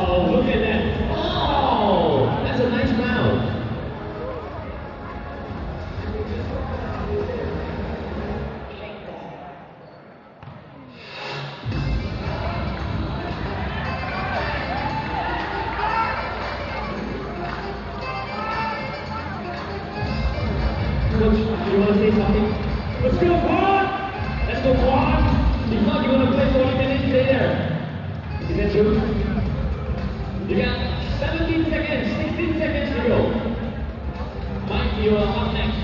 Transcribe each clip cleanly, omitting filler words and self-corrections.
Oh, look at that. Oh, that's a nice foul. Coach, you want to say something? Let's go, Quad! Let's go, Quad! If not, you want to play 40 minutes, stay there. Is that true? You got 17 seconds, 16 seconds to go. Mike, you are up next.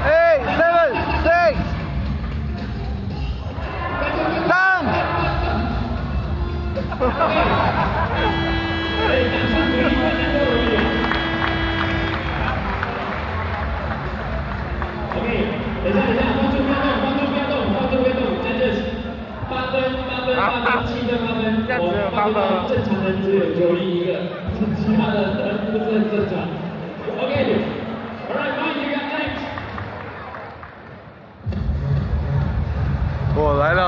8, 7, 6. Down. Hey, that's not good. You got that already. Okay, 等一下，观众不要动 ，Judges， 8分，7分，8分，我8分，正常人只有9一个，其他的不是很正常。Okay，alright, Mike, you got next. 哦，来了。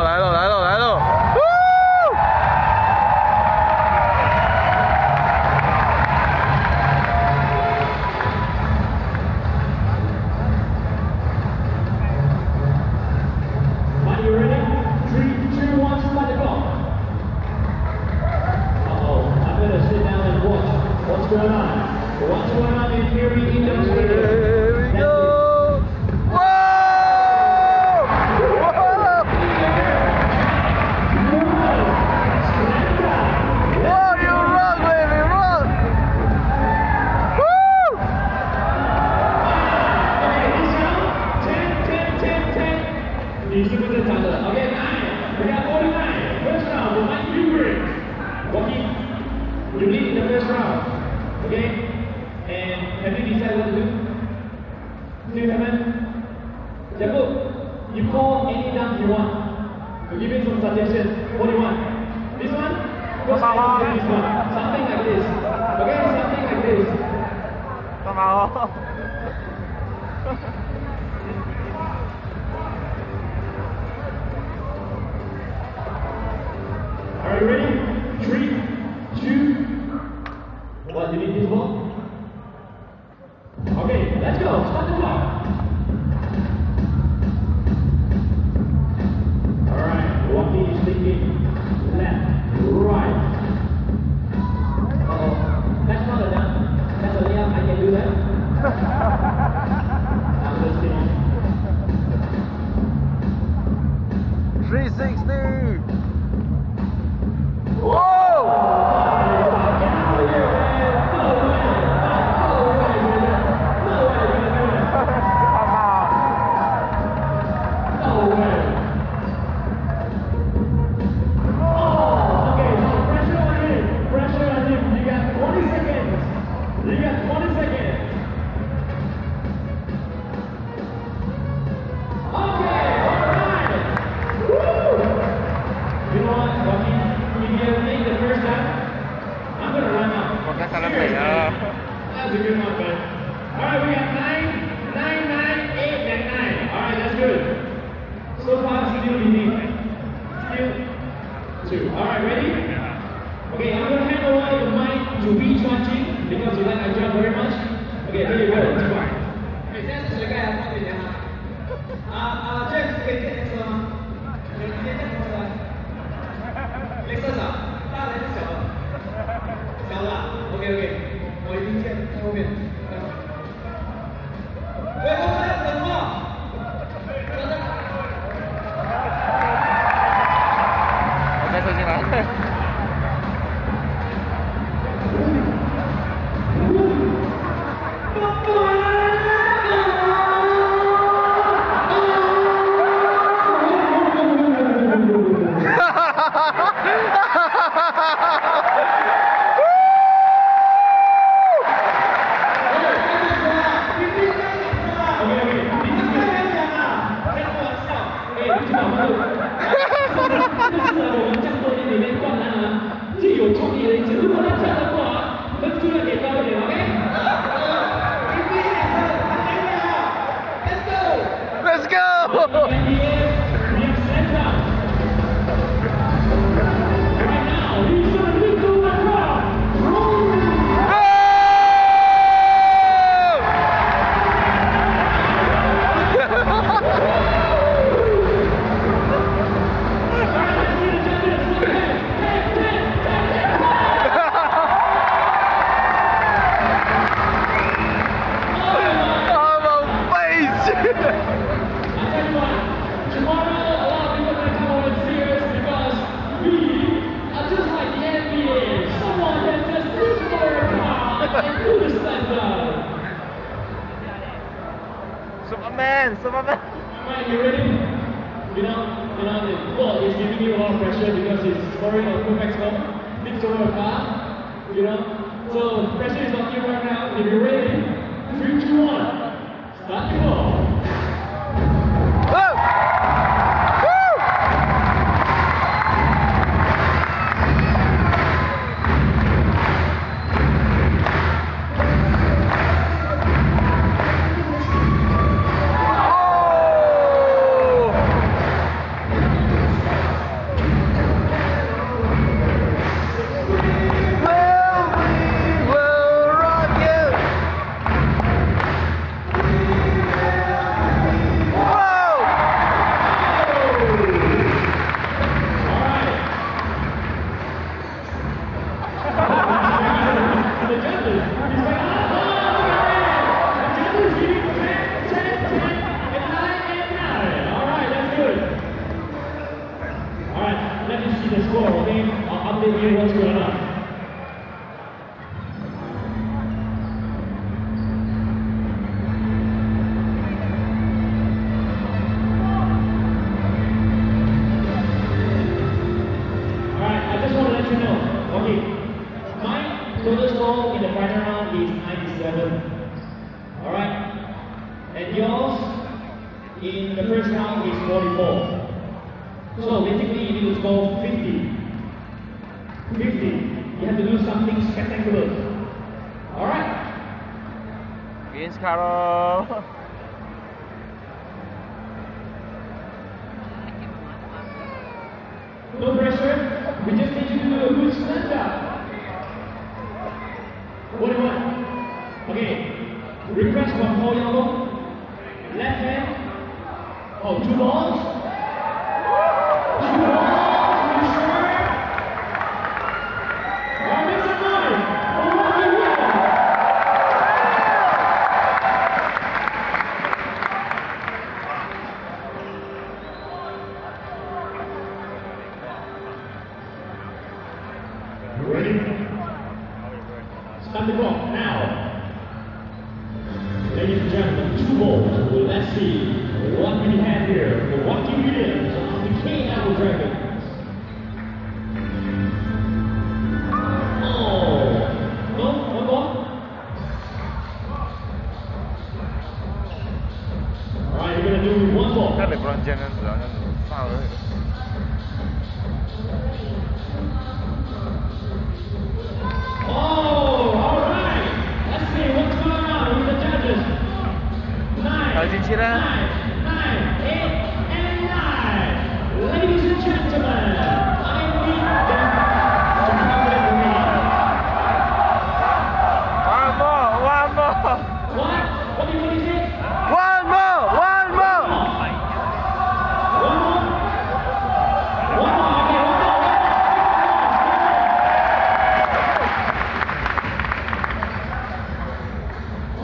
Are you ready? 3, 2, 1, start the clock. I'm gonna sit down and watch what's going on. What's going on in Fury Kingdom Stadium? Here we go. Okay, 9. We got 49. First round, we'll make you break. Joaquin, you lead in the first round. Okay? And have you decided what to do? Still haven't? Jacob, you call any dance you want. To give me some suggestions. What do you want? This one? This one. Something like this. Okay? Something like this. Are you ready? 3, 2, 1. You need this ball? Okay, let's go. Start the clock. Alright, Joaquin is thinking left, right. That's not a dunk. That's a layup. I can do that. I'm just kidding. 360. That's a good one, man. Alright, we got 9, 8, and 9. Alright, that's good. So far, still leading. Still 2. Alright, ready? Okay, I'm going to hand over the mic to Beach Watching because you like our job very much. Okay, here you go. Let's go. 现在是谁盖的？放给谁啊？这是可以电车吗？有直接电车的。雷射手，大的还是小的？小的。OK， 我已经在后面。喂，我们要等吗？我再射进来。Let's go! Semangat. Alright, you ready? The ball is giving you a lot of pressure because it's scoring a perfect score. Big score of car, So pressure is on you right now. If you're ready, 3, 2, 1. Start the ball. The score, okay? I'll update you what's going on. Alright, I just want to let you know. Okay, my total score in the final round is 97. Alright? And yours in the first round is 44. So basically you need to score 50. 50. You have to do something spectacular. Alright? Vince Carroll. No pressure. We just need you to do a good stand up. What do you want? Okay. Request from Paul Yangbo. Left hand. Oh, 2 balls. Ready? Start the clock now. Ladies and gentlemen, 2 balls. Let's see what we have here for Rocky Williams of the KL Dragons. Oh, no, 1 ball. Alright, you're gonna do 1 ball. 看LeBron James 那样子发了。Oh, alright. Let's see what's going on with the judges. 9, 进去了。 9, 8, and 9. Ladies and gentlemen, I need them to come with me. One more. What? What do you say? One more. One more? One more, okay, one more.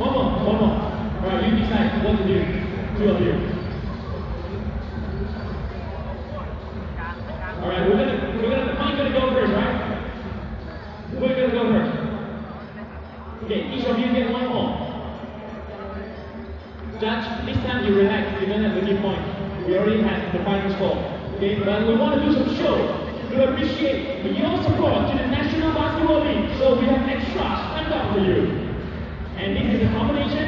One more. Alright, you decide what to do. 2 of you. Alright, I'm gonna go first, right? We're gonna go first. Okay, each of you get 1 more. Judge, this time you relax, you don't have to give points. We already had the final score. Okay, but we want to do some show to appreciate your support to the National Basketball League. So we have extra stand up for you. And this is a combination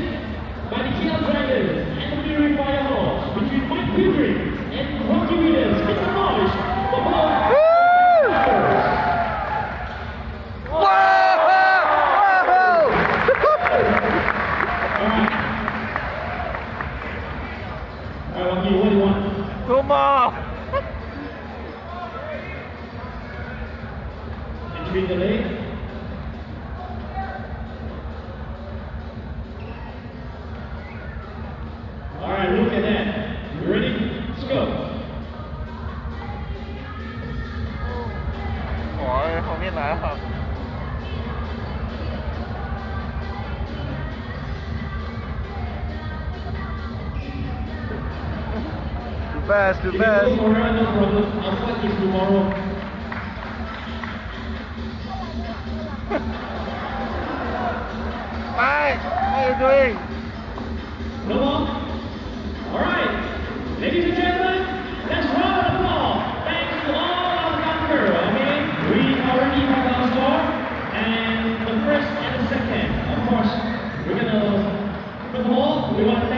by the KL Dragons and the Fury Firehawks between Mike Pilgrim and Rocky Williams. Make some noise for both. Alright, Rocky, what do you want? 2 more. Entry the lane. Alright, look at that. You ready? Let's go. 后面来了。Too fast. If you go around, no problem. I'll fight this tomorrow. Mike, what are you doing? No more? Alright. Ladies and gentlemen, let's round of applause. Thanks to all of the girls. Okay, we already have our score, and the first and the second. Of course, we're gonna. First of all, we want to